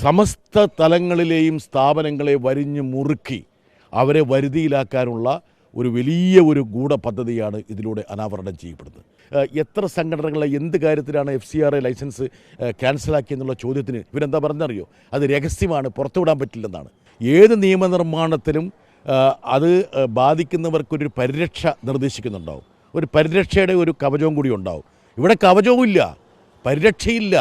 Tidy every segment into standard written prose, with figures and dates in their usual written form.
സമസ്ത തലങ്ങളിലെയും സ്ഥാപനങ്ങളെ വരിഞ്ഞു മുറുക്കി അവരെ വരുതിയിലാക്കാനുള്ള ഒരു വലിയ ഒരു ഗൂഢപദ്ധതിയാണ് ഇതിലൂടെ അനാവരണം ചെയ്യപ്പെടുന്നത്. എത്ര സംഘടനകളെ എന്ത് കാര്യത്തിലാണ് FCRA ലൈസൻസ് ക്യാൻസലാക്കിയെന്നുള്ള ചോദ്യത്തിന് ഇവരെന്താ പറഞ്ഞറിയോ? അത് രഹസ്യമാണ്, പുറത്തുവിടാൻ പറ്റില്ലെന്നാണ്. ഏത് നിയമനിർമ്മാണത്തിലും അത് ബാധിക്കുന്നവർക്കൊരു പരിരക്ഷ നിർദ്ദേശിക്കുന്നുണ്ടാവും. ഒരു പരിരക്ഷയുടെ ഒരു കവചവും കൂടി ഉണ്ടാവും. ഇവിടെ കവചവും ഇല്ല, പരിരക്ഷയില്ല.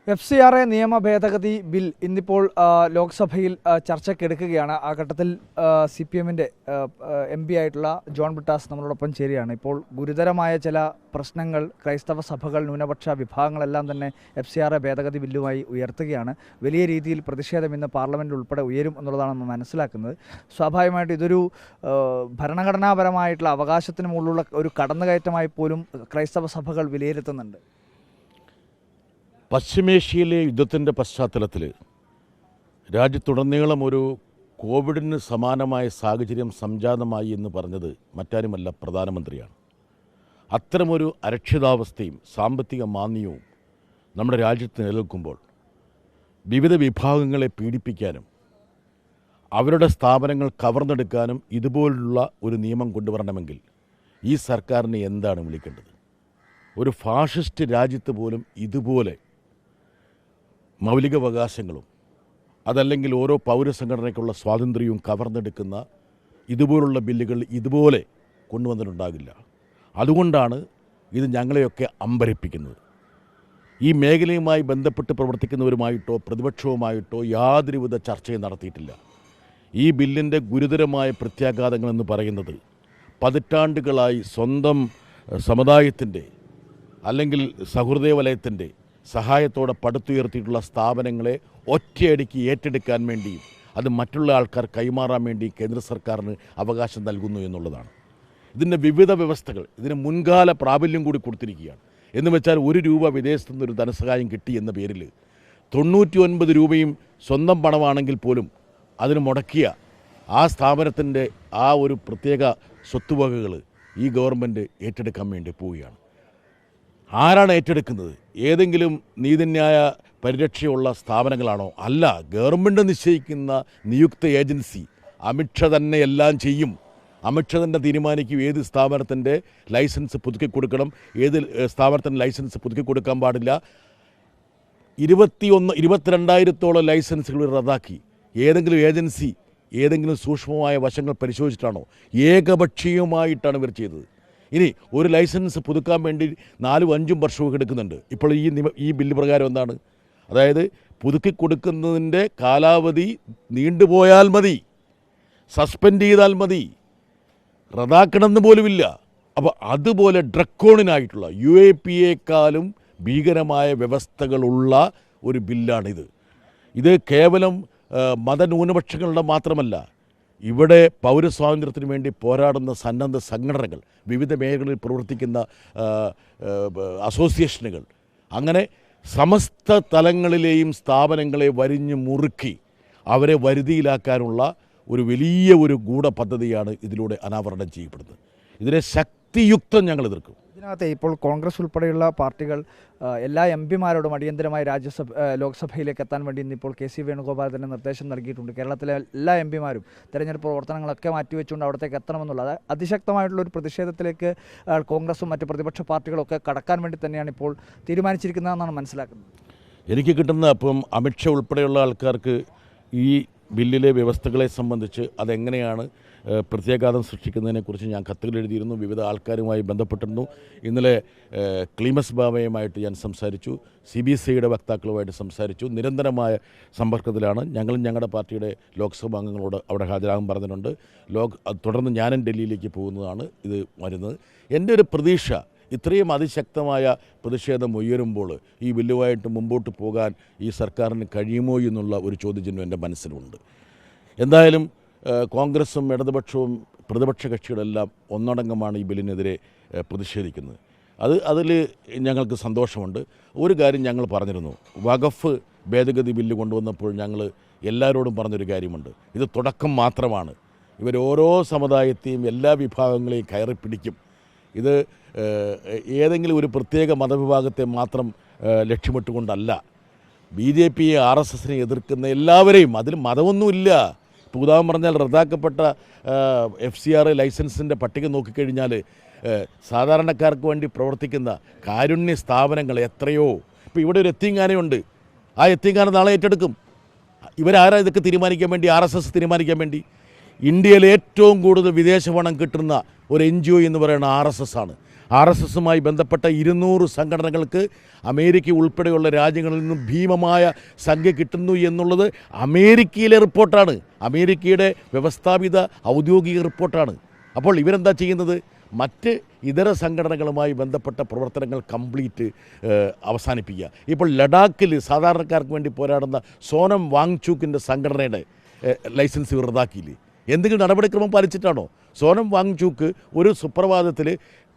FCRA നിയമ ഭേദഗതി ബിൽ ഇന്നിപ്പോൾ ലോക്സഭയിൽ ചർച്ചയ്ക്കെടുക്കുകയാണ്. ആ ഘട്ടത്തിൽ CPM-ൻ്റെ MP ആയിട്ടുള്ള ജോൺ ബ്രിട്ടാസ് നമ്മളോടൊപ്പം ചേരുകയാണ്. ഇപ്പോൾ ഗുരുതരമായ ചില പ്രശ്നങ്ങൾ ക്രൈസ്തവ സഭകൾ, ന്യൂനപക്ഷ വിഭാഗങ്ങളെല്ലാം തന്നെ FCRA ഭേദഗതി ബില്ലുമായി ഉയർത്തുകയാണ്. വലിയ രീതിയിൽ പ്രതിഷേധം ഇന്ന് പാർലമെൻറ്റിൽ ഉൾപ്പെടെ ഉയരും എന്നുള്ളതാണ് നമ്മൾ മനസ്സിലാക്കുന്നത്. സ്വാഭാവികമായിട്ട് ഇതൊരു ഭരണഘടനാപരമായിട്ടുള്ള അവകാശത്തിന് മുകളിലുള്ള ഒരു കടന്നുകയറ്റമായി പോലും ക്രൈസ്തവ സഭകൾ വിലയിരുത്തുന്നുണ്ട്. പശ്ചിമേഷ്യയിലെ യുദ്ധത്തിൻ്റെ പശ്ചാത്തലത്തിൽ രാജ്യത്തുടനീളം ഒരു കോവിഡിന് സമാനമായ സാഹചര്യം സംജാതമായി എന്ന് പറഞ്ഞത് മറ്റാരുമല്ല, പ്രധാനമന്ത്രിയാണ്. അത്തരമൊരു അരക്ഷിതാവസ്ഥയും സാമ്പത്തിക മാന്ദ്യവും നമ്മുടെ രാജ്യത്ത് നിലനിൽക്കുമ്പോൾ വിവിധ വിഭാഗങ്ങളെ പീഡിപ്പിക്കാനും അവരുടെ സ്ഥാപനങ്ങൾ കവർന്നെടുക്കാനും ഇതുപോലുള്ള ഒരു നിയമം കൊണ്ടുവരണമെങ്കിൽ ഈ സർക്കാരിനെ എന്താണ് വിളിക്കേണ്ടത്? ഒരു ഫാഷിസ്റ്റ് രാജ്യത്ത് പോലും ഇതുപോലെ മൗലികാവകാശങ്ങളും അതല്ലെങ്കിൽ ഓരോ പൗരസംഘടനയ്ക്കുള്ള സ്വാതന്ത്ര്യവും കവർന്നെടുക്കുന്ന ഇതുപോലുള്ള ബില്ലുകൾ ഇതുപോലെ കൊണ്ടുവന്നിട്ടുണ്ടാകില്ല. അതുകൊണ്ടാണ് ഇത് ഞങ്ങളെയൊക്കെ അമ്പരപ്പിക്കുന്നത്. ഈ മേഖലയുമായി ബന്ധപ്പെട്ട് പ്രവർത്തിക്കുന്നവരുമായിട്ടോ പ്രതിപക്ഷവുമായിട്ടോ യാതൊരുവിധ ചർച്ചയും നടത്തിയിട്ടില്ല. ഈ ബില്ലിൻ്റെ ഗുരുതരമായ പ്രത്യാഘാതങ്ങളെന്ന് പറയുന്നത് പതിറ്റാണ്ടുകളായി സ്വന്തം സമുദായത്തിൻ്റെ അല്ലെങ്കിൽ സഹൃദയ വലയത്തിൻ്റെ സഹായത്തോടെ പടുത്തുയർത്തിയിട്ടുള്ള സ്ഥാപനങ്ങളെ ഒറ്റയടിക്ക് ഏറ്റെടുക്കാൻ വേണ്ടിയും അത് മറ്റുള്ള ആൾക്കാർ കൈമാറാൻ വേണ്ടി കേന്ദ്ര സർക്കാരിന് അവകാശം നൽകുന്നു എന്നുള്ളതാണ്. ഇതിൻ്റെ വിവിധ വ്യവസ്ഥകൾ ഇതിന് മുൻകാല പ്രാബല്യം കൂടി കൊടുത്തിരിക്കുകയാണ്. എന്ന് വെച്ചാൽ 1 രൂപ വിദേശത്തു നിന്നൊരു ധനസഹായം കിട്ടി എന്ന പേരിൽ 99 രൂപയും സ്വന്തം പണമാണെങ്കിൽ പോലും അതിന് മുടക്കിയ ആ സ്ഥാപനത്തിൻ്റെ ആ ഒരു പ്രത്യേക സ്വത്തുവകകൾ ഈ ഗവൺമെൻറ് ഏറ്റെടുക്കാൻ വേണ്ടി പോവുകയാണ്. ആരാണ് ഏറ്റെടുക്കുന്നത്? ഏതെങ്കിലും നീതിന്യായ പരിരക്ഷയുള്ള സ്ഥാപനങ്ങളാണോ? അല്ല, ഗവൺമെൻറ് നിശ്ചയിക്കുന്ന നിയുക്ത ഏജൻസി. അമിത്ഷാ തന്നെ എല്ലാം ചെയ്യും. അമിത്ഷാ തന്നെ തീരുമാനിക്കും ഏത് സ്ഥാപനത്തിൻ്റെ ലൈസൻസ് പുതുക്കി കൊടുക്കണം, ഏത് സ്ഥാപനത്തിൻ്റെ ലൈസൻസ് പുതുക്കി കൊടുക്കാൻ പാടില്ല. 22,000 ലൈസൻസുകൾ റദ്ദാക്കി. ഏതെങ്കിലും ഏജൻസി ഏതെങ്കിലും സൂക്ഷ്മമായ വശങ്ങൾ പരിശോധിച്ചിട്ടാണോ? ഏകപക്ഷീയമായിട്ടാണ് ഇവർ ചെയ്തത്. ഇനി ഒരു ലൈസൻസ് പുതുക്കാൻ വേണ്ടി 4-5 വർഷമൊക്കെ എടുക്കുന്നുണ്ട്. ഇപ്പോൾ ഈ ബില്ല് പ്രകാരം എന്താണ്? അതായത് പുതുക്കി കൊടുക്കുന്നതിൻ്റെ കാലാവധി നീണ്ടുപോയാൽ മതി, സസ്പെൻഡ് ചെയ്താൽ മതി, റദ്ദാക്കണമെന്ന് പോലുമില്ല. അപ്പോൾ അതുപോലെ ഡ്രക്കോണിനായിട്ടുള്ള UAPയെക്കാളും ഭീകരമായ വ്യവസ്ഥകളുള്ള ഒരു ബില്ലാണിത്. ഇത് കേവലം മതന്യൂനപക്ഷങ്ങളുടെ മാത്രമല്ല, ഇവിടെ പൗരസ്വാതന്ത്ര്യത്തിന് വേണ്ടി പോരാടുന്ന സന്നദ്ധ സംഘടനകൾ, വിവിധ മേഖലകളിൽ പ്രവർത്തിക്കുന്ന അസോസിയേഷനുകൾ, അങ്ങനെ സമസ്ത തലങ്ങളിലെയും സ്ഥാപനങ്ങളെ വരിഞ്ഞു മുറുക്കി അവരെ വരുതിയിലാക്കാനുള്ള ഒരു വലിയ ഒരു ഗൂഢപദ്ധതിയാണ് ഇതിലൂടെ അനാവരണം ചെയ്യപ്പെടുന്നത്. ഇതിനെ ശക്തിയുക്തം ഞങ്ങൾ എതിർക്കും. ഇതിനകത്ത് ഇപ്പോൾ കോൺഗ്രസ് ഉൾപ്പെടെയുള്ള പാർട്ടികൾ എല്ലാ MP-മാരോടും അടിയന്തരമായി ലോക്സഭയിലേക്ക് എത്താൻ വേണ്ടി ഇന്നിപ്പോൾ KC വേണുഗോപാൽ തന്നെ നിർദ്ദേശം നൽകിയിട്ടുണ്ട്. കേരളത്തിലെ എല്ലാ MP-മാരും തെരഞ്ഞെടുപ്പ് പ്രവർത്തനങ്ങളൊക്കെ മാറ്റിവെച്ചുകൊണ്ട് അവിടത്തേക്ക് എത്തണമെന്നുള്ളത് അതിശക്തമായിട്ടുള്ളൊരു പ്രതിഷേധത്തിലേക്ക് കോൺഗ്രസും മറ്റ് പ്രതിപക്ഷ പാർട്ടികളൊക്കെ കടക്കാൻ വേണ്ടി തന്നെയാണ് ഇപ്പോൾ തീരുമാനിച്ചിരിക്കുന്നതെന്നാണ് മനസ്സിലാക്കുന്നത്. എനിക്ക് കിട്ടുന്ന അപ്പം അമിത്ഷാ ഉൾപ്പെടെയുള്ള ആൾക്കാർക്ക് ഈ ബില്ലിലെ വ്യവസ്ഥകളെ സംബന്ധിച്ച് അതെങ്ങനെയാണ് പ്രത്യാഘാതം സൃഷ്ടിക്കുന്നതിനെക്കുറിച്ച് ഞാൻ കത്തുകൾ എഴുതിയിരുന്നു. വിവിധ ആൾക്കാരുമായി ബന്ധപ്പെട്ടിരുന്നു. ഇന്നലെ ക്ലീമസ് ബാവയുമായിട്ട് ഞാൻ സംസാരിച്ചു. CBSIയുടെ വക്താക്കളുമായിട്ട് സംസാരിച്ചു. നിരന്തരമായ സമ്പർക്കത്തിലാണ്. ഞങ്ങളും ഞങ്ങളുടെ പാർട്ടിയുടെ ലോക്സഭാ അംഗങ്ങളോട് അവിടെ ഹാജരാകാൻ പറഞ്ഞിട്ടുണ്ട്. തുടർന്ന് ഞാനും ഡൽഹിയിലേക്ക് പോകുന്നതാണ് ഇത് വരുന്നത്. എൻ്റെ ഒരു പ്രതീക്ഷ, ഇത്രയും അതിശക്തമായ പ്രതിഷേധം ഉയരുമ്പോൾ ഈ ബില്ലുമായിട്ട് മുമ്പോട്ട് പോകാൻ ഈ സർക്കാരിന് കഴിയുമോ എന്നുള്ള ഒരു ചോദ്യചിഹ്നം എൻ്റെ മനസ്സിലുണ്ട്. എന്തായാലും കോൺഗ്രസും ഇടതുപക്ഷവും പ്രതിപക്ഷ കക്ഷികളെല്ലാം ഒന്നടങ്കമാണ് ഈ ബില്ലിനെതിരെ പ്രതിഷേധിക്കുന്നത്. അതിൽ ഞങ്ങൾക്ക് സന്തോഷമുണ്ട്. ഒരു കാര്യം ഞങ്ങൾ പറഞ്ഞിരുന്നു, വഖഫ് ഭേദഗതി ബില്ല് കൊണ്ടുവന്നപ്പോൾ ഞങ്ങൾ എല്ലാവരോടും പറഞ്ഞൊരു കാര്യമുണ്ട്, ഇത് തുടക്കം മാത്രമാണ്. ഇവരോരോ സമുദായത്തെയും എല്ലാ വിഭാഗങ്ങളെയും കയറി പിടിക്കും. ഇത് ഏതെങ്കിലും ഒരു പ്രത്യേക മതവിഭാഗത്തെ മാത്രം ലക്ഷ്യമിട്ടുകൊണ്ടല്ല. BJP RSSനെ എതിർക്കുന്ന എല്ലാവരെയും, അതിൽ മതമൊന്നുമില്ല. ഇപ്പോൾ ഉദാഹരണം പറഞ്ഞാൽ റദ്ദാക്കപ്പെട്ട FCRA ലൈസൻസിൻ്റെ പട്ടിക നോക്കിക്കഴിഞ്ഞാൽ സാധാരണക്കാർക്ക് വേണ്ടി പ്രവർത്തിക്കുന്ന കാരുണ്യ സ്ഥാപനങ്ങൾ എത്രയോ. ഇപ്പോൾ ഇവിടെ ഒരു എത്തീംഖാനയുണ്ട്, ആ എത്തീംഖാന നാളെ ഏറ്റെടുക്കും. ഇവരാരാ ഇതൊക്കെ തീരുമാനിക്കാൻ വേണ്ടി? RSS തീരുമാനിക്കാൻ വേണ്ടി. ഇന്ത്യയിൽ ഏറ്റവും കൂടുതൽ വിദേശ പണം കിട്ടുന്ന ഒരു NGO എന്ന് പറയുന്നത് RSS ആണ്. RSSുമായി ബന്ധപ്പെട്ട 200 സംഘടനകൾക്ക് അമേരിക്ക ഉൾപ്പെടെയുള്ള രാജ്യങ്ങളിൽ നിന്നും ഭീമമായ സംഖ്യ കിട്ടുന്നു എന്നുള്ളത് അമേരിക്കയിലെ റിപ്പോർട്ടാണ്, അമേരിക്കയുടെ വ്യവസ്ഥാപിത ഔദ്യോഗിക റിപ്പോർട്ടാണ്. അപ്പോൾ ഇവരെന്താ ചെയ്യുന്നത്? മറ്റ് ഇതര സംഘടനകളുമായി ബന്ധപ്പെട്ട പ്രവർത്തനങ്ങൾ കംപ്ലീറ്റ് അവസാനിപ്പിക്കുക. ഇപ്പോൾ ലഡാക്കിൽ സാധാരണക്കാർക്ക് വേണ്ടി പോരാടുന്ന സോനം വാങ്ചൂക്കിൻ്റെ സംഘടനയുടെ ലൈസൻസ് റദ്ദാക്കിയില്ലേ? എന്തെങ്കിലും നടപടിക്രമം പാലിച്ചിട്ടാണോ? സോനം വാങ്ചൂക്ക് ഒരു സുപ്രഭാതത്തിൽ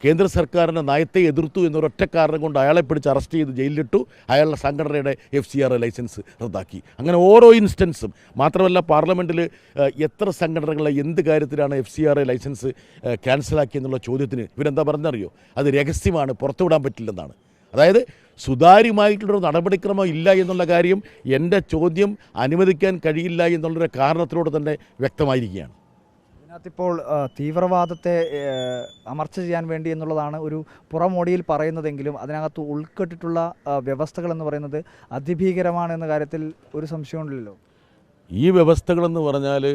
കേന്ദ്ര സർക്കാരിൻ്റെ നയത്തെ എതിർത്തു എന്നൊരൊറ്റ കാരണം കൊണ്ട് അയാളെ പിടിച്ച് അറസ്റ്റ് ചെയ്ത് ജയിലിലിട്ടു. അയാളുടെ സംഘടനയുടെ FCRA ലൈസൻസ് റദ്ദാക്കി. അങ്ങനെ ഓരോ ഇൻസ്റ്റൻസും. മാത്രമല്ല പാർലമെൻറ്റിൽ എത്ര സംഘടനകളെ എന്ത് കാര്യത്തിലാണ് FCRA ലൈസൻസ് ക്യാൻസലാക്കിയെന്നുള്ള ചോദ്യത്തിന് ഇവരെന്താ പറഞ്ഞറിയോ? അത് രഹസ്യമാണ്, പുറത്തുവിടാൻ പറ്റില്ലെന്നാണ്. അതായത് സുതാര്യമായിട്ടുള്ളൊരു നടപടിക്രമം ഇല്ല എന്നുള്ള കാര്യം എൻ്റെ ചോദ്യം അനുവദിക്കാൻ കഴിയില്ല എന്നുള്ളൊരു കാരണത്തിലൂടെ തന്നെ വ്യക്തമായിരിക്കുകയാണ്. ഇതിനകത്തിപ്പോൾ തീവ്രവാദത്തെ അമർച്ച ചെയ്യാൻ വേണ്ടി എന്നുള്ളതാണ് ഒരു പുറമോടിയിൽ പറയുന്നതെങ്കിലും അതിനകത്ത് ഉൾപ്പെട്ടിട്ടുള്ള വ്യവസ്ഥകൾ എന്ന് പറയുന്നത് അതിഭീകരമാണ് എന്ന കാര്യത്തിൽ ഒരു സംശയമുണ്ടല്ലോ. ഈ വ്യവസ്ഥകളെന്ന് പറഞ്ഞാൽ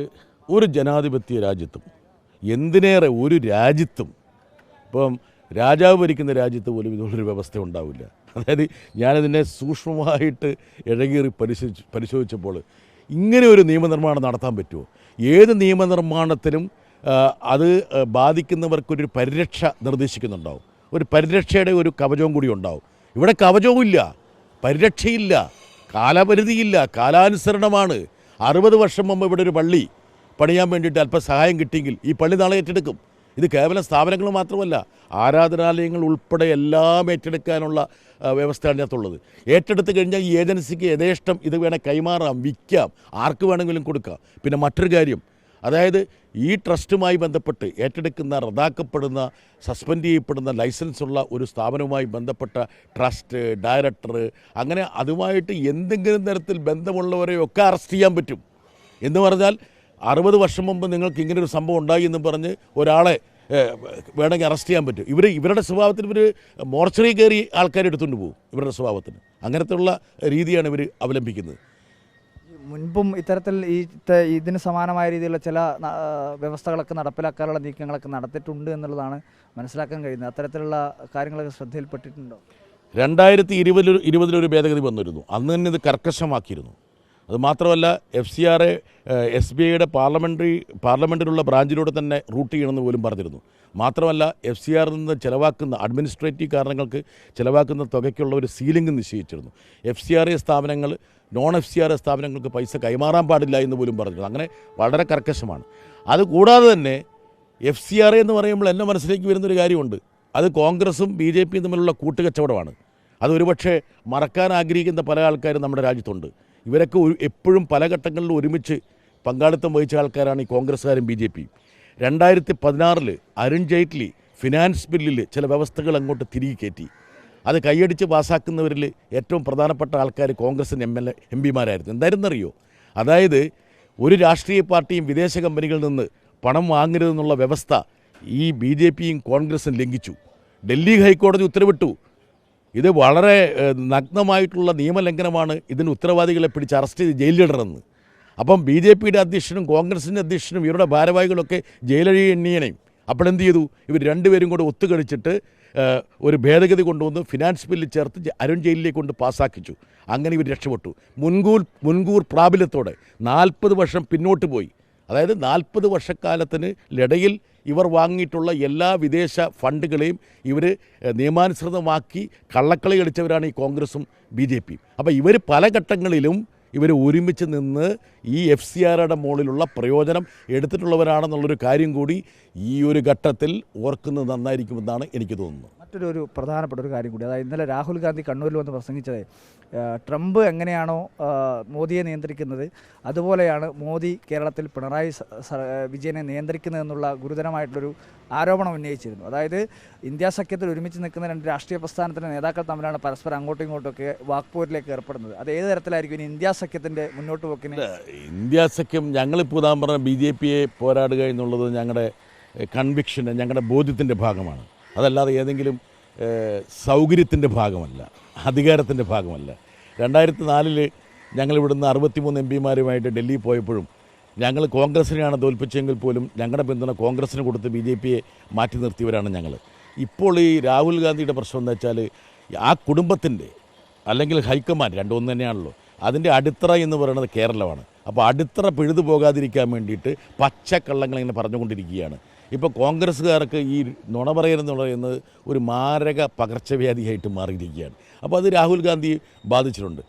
ഒരു ജനാധിപത്യ രാജ്യത്തും, എന്തിനേറെ ഒരു രാജ്യത്തും, ഇപ്പം രാജാവ് ഭരിക്കുന്ന രാജ്യത്ത് പോലും ഇതുള്ളൊരു വ്യവസ്ഥ ഉണ്ടാവില്ല. അതായത് ഞാനതിനെ സൂക്ഷ്മമായിട്ട് ഇഴകേറി പരിശോധിച്ചപ്പോൾ ഇങ്ങനെ ഒരു നിയമനിർമ്മാണം നടത്താൻ പറ്റുമോ? ഏത് നിയമനിർമ്മാണത്തിലും അത് ബാധിക്കുന്നവർക്കൊരു പരിരക്ഷ നിർദ്ദേശിക്കുന്നുണ്ടാവും. ഒരു പരിരക്ഷയുടെ ഒരു കവചവും കൂടി ഉണ്ടാവും. ഇവിടെ കവചവുമില്ല, പരിരക്ഷയില്ല, കാലപരിധിയില്ല, കാലാനുസരണമാണ്. 60 വർഷം മുമ്പ് ഇവിടെ ഒരു പള്ളി പണിയാൻ വേണ്ടിയിട്ട് അല്പം സഹായം കിട്ടിയെങ്കിൽ ഈ പള്ളി നാളെ ഏറ്റെടുക്കും. ഇത് കേവലം സ്ഥാപനങ്ങൾ മാത്രമല്ല, ആരാധനാലയങ്ങൾ ഉൾപ്പെടെ എല്ലാം ഏറ്റെടുക്കാനുള്ള വ്യവസ്ഥയാണ് ഇതിനകത്തുള്ളത്. ഏറ്റെടുത്ത് കഴിഞ്ഞാൽ ഈ ഏജൻസിക്ക് യഥേഷ്ടം ഇത് വേണേൽ കൈമാറാം, വിൽക്കാം, ആർക്ക് വേണമെങ്കിലും കൊടുക്കാം. പിന്നെ മറ്റൊരു കാര്യം, അതായത് ഈ ട്രസ്റ്റുമായി ബന്ധപ്പെട്ട് ഏറ്റെടുക്കുന്ന, റദ്ദാക്കപ്പെടുന്ന, സസ്പെൻഡ് ചെയ്യപ്പെടുന്ന ലൈസൻസുള്ള ഒരു സ്ഥാപനവുമായി ബന്ധപ്പെട്ട ട്രസ്റ്റ്, ഡയറക്ടർ, അങ്ങനെ അതുമായിട്ട് എന്തെങ്കിലും തരത്തിൽ ബന്ധമുള്ളവരെയൊക്കെ അറസ്റ്റ് ചെയ്യാൻ പറ്റും. എന്ന് പറഞ്ഞാൽ 60 വർഷം മുമ്പ് നിങ്ങൾക്ക് ഇങ്ങനൊരു സംഭവം ഉണ്ടായി എന്ന് പറഞ്ഞ് ഒരാളെ വേണമെങ്കിൽ അറസ്റ്റ് ചെയ്യാൻ പറ്റും. ഇവരുടെ സ്വഭാവത്തിൽ ഇവർ മോർച്ചറി കയറി ആൾക്കാരെ എടുത്തുകൊണ്ട് പോകും. ഇവരുടെ സ്വഭാവത്തിന് അങ്ങനത്തെയുള്ള രീതിയാണ് ഇവർ അവലംബിക്കുന്നത്. മുൻപും ഇത്തരത്തിൽ ഇതിന് സമാനമായ രീതിയിലുള്ള ചില വ്യവസ്ഥകളൊക്കെ നടപ്പിലാക്കാനുള്ള നീക്കങ്ങളൊക്കെ നടത്തിയിട്ടുണ്ട് എന്നുള്ളതാണ് മനസ്സിലാക്കാൻ കഴിയുന്നത്. അത്തരത്തിലുള്ള കാര്യങ്ങളൊക്കെ ശ്രദ്ധയിൽപ്പെട്ടിട്ടുണ്ടോ? 2020 ഒരു ഭേദഗതി വന്നിരുന്നു. അന്ന് തന്നെ ഇത് കർക്കശമാക്കിയിരുന്നു. അതുമാത്രമല്ല FCRA SBIയുടെ പാർലമെൻറ്റിലുള്ള ബ്രാഞ്ചിലൂടെ തന്നെ റൂട്ട് ചെയ്യണമെന്ന് പോലും പറഞ്ഞിരുന്നു. മാത്രമല്ല FCR നിന്ന് ചിലവാക്കുന്ന അഡ്മിനിസ്ട്രേറ്റീവ് കാരണങ്ങൾക്ക് ചിലവാക്കുന്ന തുകയ്ക്കുള്ള ഒരു സീലിംഗ് നിശ്ചയിച്ചിരുന്നു. FCRA സ്ഥാപനങ്ങൾ FCRA സ്ഥാപനങ്ങൾക്ക് പൈസ കൈമാറാൻ പാടില്ല എന്ന് പോലും പറഞ്ഞിരുന്നു. അങ്ങനെ വളരെ കർക്കശമാണ്. അതുകൂടാതെ തന്നെ FCRA എന്ന് പറയുമ്പോൾ എൻ്റെ മനസ്സിലേക്ക് വരുന്നൊരു കാര്യമുണ്ട്. അത് കോൺഗ്രസും BJPയും തമ്മിലുള്ള കൂട്ടുകച്ചവടമാണ്. അത് ഒരുപക്ഷെ മറക്കാൻ ആഗ്രഹിക്കുന്ന പല ആൾക്കാരും നമ്മുടെ രാജ്യത്തുണ്ട്. ഇവരൊക്കെ എപ്പോഴും പല ഘട്ടങ്ങളിലും ഒരുമിച്ച് പങ്കാളിത്തം വഹിച്ച ആൾക്കാരാണ് ഈ കോൺഗ്രസ്സുകാരും BJPയും. 2016 അരുൺ ജെയ്റ്റ്ലി ഫിനാൻസ് ബില്ലിൽ ചില വ്യവസ്ഥകൾ അങ്ങോട്ട് തിരികെ കയറ്റി. അത് കൈയടിച്ച് പാസ്സാക്കുന്നവരിൽ ഏറ്റവും പ്രധാനപ്പെട്ട ആൾക്കാർ കോൺഗ്രസിന് MPമാരായിരുന്നു. എന്തായിരുന്നറിയോ? അതായത് ഒരു രാഷ്ട്രീയ പാർട്ടിയും വിദേശ കമ്പനികളിൽ നിന്ന് പണം വാങ്ങരുതെന്നുള്ള വ്യവസ്ഥ ഈ BJPയും കോൺഗ്രസും ലംഘിച്ചു. ഡൽഹി ഹൈക്കോടതി ഉത്തരവിട്ടു. ഇത് വളരെ നഗ്നമായിട്ടുള്ള നിയമലംഘനമാണ്, ഇതിന് ഉത്തരവാദികളെ പിടിച്ച് അറസ്റ്റ് ചെയ്ത് ജയിലിലിടണമെന്ന്. അപ്പം BJPയുടെ അധ്യക്ഷനും കോൺഗ്രസിൻ്റെ അധ്യക്ഷനും ഇവരുടെ ഭാരവാഹികളൊക്കെ ജയിലഴിയെണ്ണിയനെയും. അപ്പോഴെന്ത് ചെയ്തു? ഇവർ രണ്ടുപേരും കൂടെ ഒത്തുകളിച്ചിട്ട് ഒരു ഭേദഗതി കൊണ്ടുവന്ന് ഫിനാൻസ് ബില്ല് ചേർത്ത് അരുൺ ജയിലിലേക്ക് കൊണ്ട് പാസ്സാക്കിച്ചു. അങ്ങനെ ഇവർ രക്ഷപ്പെട്ടു. മുൻകൂർ പ്രാബല്യത്തോടെ 40 വർഷം പിന്നോട്ട് പോയി. അതായത് 40 വർഷക്കാലത്തിന് ഇടയിൽ ഇവർ വാങ്ങിയിട്ടുള്ള എല്ലാ വിദേശ ഫണ്ടുകളെയും ഇവർ നിയമാനുസൃതമാക്കി കള്ളക്കളി കളിച്ചവരാണ് ഈ കോൺഗ്രസും BJPയും. അപ്പോൾ ഇവർ പല ഘട്ടങ്ങളിലും ഇവർ ഒരുമിച്ച് നിന്ന് ഈ FCRയുടെ മുകളിലുള്ള പ്രയോജനം എടുത്തിട്ടുള്ളവരാണെന്നുള്ളൊരു കാര്യം കൂടി ഈ ഒരു ഘട്ടത്തിൽ ഓർക്കുന്നത് നന്നായിരിക്കുമെന്നാണ് എനിക്ക് തോന്നുന്നത്. മറ്റൊരു പ്രധാനപ്പെട്ട ഒരു കാര്യം കൂടി, അതായത് ഇന്നലെ രാഹുൽ ഗാന്ധി കണ്ണൂരിൽ വന്ന് പ്രസംഗിച്ചത് ട്രംപ് എങ്ങനെയാണോ മോദിയെ നിയന്ത്രിക്കുന്നത് അതുപോലെയാണ് മോദി കേരളത്തിൽ പിണറായി വിജയനെ നിയന്ത്രിക്കുന്നതെന്നുള്ള ഗുരുതരമായിട്ടുള്ളൊരു ആരോപണം ഉന്നയിച്ചിരുന്നു. അതായത് ഇന്ത്യ സഖ്യത്തിൽ ഒരുമിച്ച് നിൽക്കുന്ന രണ്ട് രാഷ്ട്രീയ പ്രസ്ഥാനത്തിൻ്റെ നേതാക്കൾ തമ്മിലാണ് പരസ്പരം അങ്ങോട്ടും ഇങ്ങോട്ടൊക്കെ വാക്പോരിലേക്ക് ഏർപ്പെടുന്നത്. അത് ഏത് തരത്തിലായിരിക്കും ഇനി ഇന്ത്യ സഖ്യത്തിൻ്റെ മുന്നോട്ട് പോക്കിന്? ഇന്ത്യ സഖ്യം ഞങ്ങളിപ്പോൾ ഉദാഹരണം പറഞ്ഞ BJPയെ പോരാടുക എന്നുള്ളത് ഞങ്ങളുടെ കൺവിക്ഷന്, ഞങ്ങളുടെ ബോധ്യത്തിൻ്റെ ഭാഗമാണ്. അതല്ലാതെ ഏതെങ്കിലും സൗകര്യത്തിൻ്റെ ഭാഗമല്ല, അധികാരത്തിൻ്റെ ഭാഗമല്ല. 2004 ഞങ്ങളിവിടുന്ന് 63 MPമാരുമായിട്ട് ഡൽഹി പോയപ്പോഴും ഞങ്ങൾ കോൺഗ്രസിനെയാണ് തോൽപ്പിച്ചെങ്കിൽ പോലും ഞങ്ങളുടെ പിന്തുണ കോൺഗ്രസിന് കൊടുത്ത് BJPയെ മാറ്റി നിർത്തിയവരാണ് ഞങ്ങൾ. ഇപ്പോൾ ഈ രാഹുൽ ഗാന്ധിയുടെ പ്രശ്നം എന്താ വെച്ചാൽ ആ കുടുംബത്തിൻ്റെ അല്ലെങ്കിൽ ഹൈക്കമാൻഡ് രണ്ടും ഒന്ന് തന്നെയാണല്ലോ, അതിൻ്റെ അടിത്തറ എന്ന് പറയുന്നത് കേരളമാണ്. അപ്പോൾ അടിത്തറ പിഴുതു പോകാതിരിക്കാൻ വേണ്ടിയിട്ട് പച്ചക്കള്ളങ്ങൾ ഇങ്ങനെ പറഞ്ഞുകൊണ്ടിരിക്കുകയാണ്. ഇപ്പോൾ കോൺഗ്രസ്സുകാർക്ക് ഈ നുണ പറയലെന്ന് പറയുന്നത് ഒരു മാരക പകർച്ചവ്യാധിയായിട്ട് മാറിയിരിക്കുകയാണ്. അപ്പോൾ അത് രാഹുൽ ഗാന്ധി ബാധിച്ചിട്ടുണ്ട്.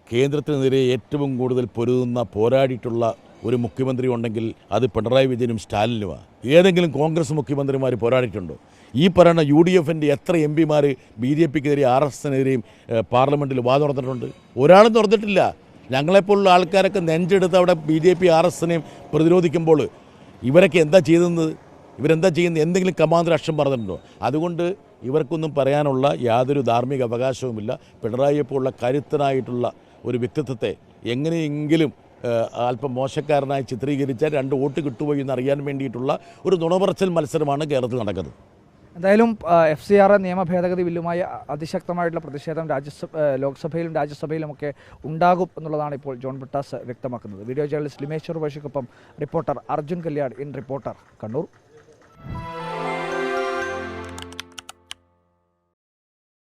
കേന്ദ്രത്തിനെതിരെ ഏറ്റവും കൂടുതൽ പൊരുതുന്ന പോരാടിയിട്ടുള്ള ഒരു മുഖ്യമന്ത്രി ഉണ്ടെങ്കിൽ അത് പിണറായി വിജയനും സ്റ്റാലിനുമാണ്. ഏതെങ്കിലും കോൺഗ്രസ് മുഖ്യമന്ത്രിമാർ പോരാടിയിട്ടുണ്ടോ? ഈ പറയുന്ന UDFൻ്റെ എത്ര MPമാർ BJPക്കെതിരെ RSSനെതിരെയും പാർലമെൻറ്റിൽ വാ തുറന്നിട്ടുണ്ട്? ഒരാളും തുറന്നിട്ടില്ല. ഞങ്ങളെപ്പോലുള്ള ആൾക്കാരൊക്കെ നെഞ്ചെടുത്ത് അവിടെ BJP RSSനെയും പ്രതിരോധിക്കുമ്പോൾ ഇവരൊക്കെ എന്താ ചെയ്തത്? ഇവരെന്താ ചെയ്യുന്നത്? എന്തെങ്കിലും കമാന്തര അക്ഷം പറഞ്ഞിട്ടുണ്ടോ? അതുകൊണ്ട് ഇവർക്കൊന്നും പറയാനുള്ള യാതൊരു ധാർമ്മിക അവകാശവുമില്ല. പിണറായിയെപ്പോലുള്ള കരുത്തനായിട്ടുള്ള ഒരു വ്യക്തിത്വത്തെ എങ്ങനെയെങ്കിലും അല്പം മോശക്കാരനായി ചിത്രീകരിച്ചാൽ 2 വോട്ട് കിട്ടുമോ എന്നറിയാൻ വേണ്ടിയിട്ടുള്ള ഒരു നുണപറച്ചൽ മത്സരമാണ് കേരളത്തിൽ നടക്കുന്നത്. എന്തായാലും FCRA നിയമ ഭേദഗതി ബില്ലുമായി അതിശക്തമായിട്ടുള്ള പ്രതിഷേധം ലോക്സഭയിലും രാജ്യസഭയിലുമൊക്കെ ഉണ്ടാകും എന്നുള്ളതാണ് ഇപ്പോൾ ജോൺ ബ്രിട്ടാസ് വ്യക്തമാക്കുന്നത്. വീഡിയോ ജേർണലിസ്റ്റ് ലിമേശ്വർ വഴിക്കൊപ്പം reporter Arjun Kalyad in reporter Kannur.